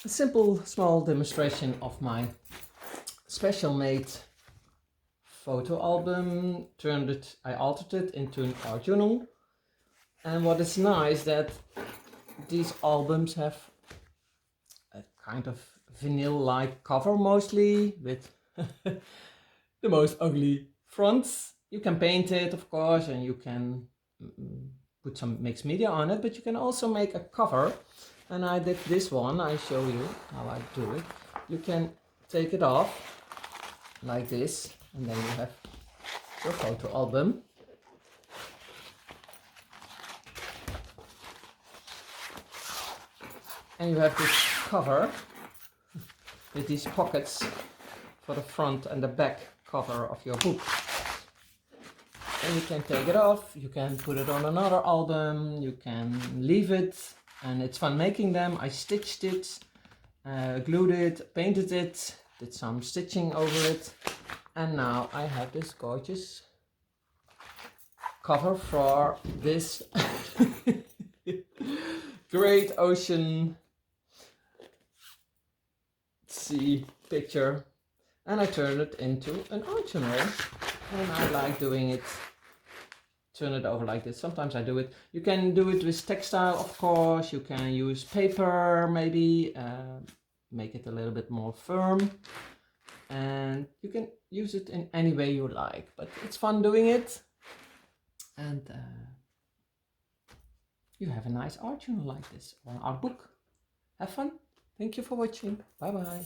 a simple small demonstration of my special made photo album. I altered it into an art journal. And what is nice that these albums have a kind of vinyl-like cover mostly, with the most ugly fronts. You can paint it, of course, and you can put some mixed media on it, but you can also make a cover. And I did this one. I show you how I do it. You can take it off like this, and then you have your photo album. And you have this cover with these pockets for the front and the back cover of your book. And you can take it off, you can put it on another album, you can leave it, and it's fun making them. I stitched it, glued it, painted it, did some stitching over it, and now I have this gorgeous cover for this great ocean sea picture, and I turned it into an art journal. And I like doing it, turn it over like this. Sometimes I do it. You can do it with textile, of course. You can use paper, maybe, make it a little bit more firm. And you can use it in any way you like, but it's fun doing it. And you have a nice art journal like this, or an art book. Have fun. Thank you for watching. Bye bye.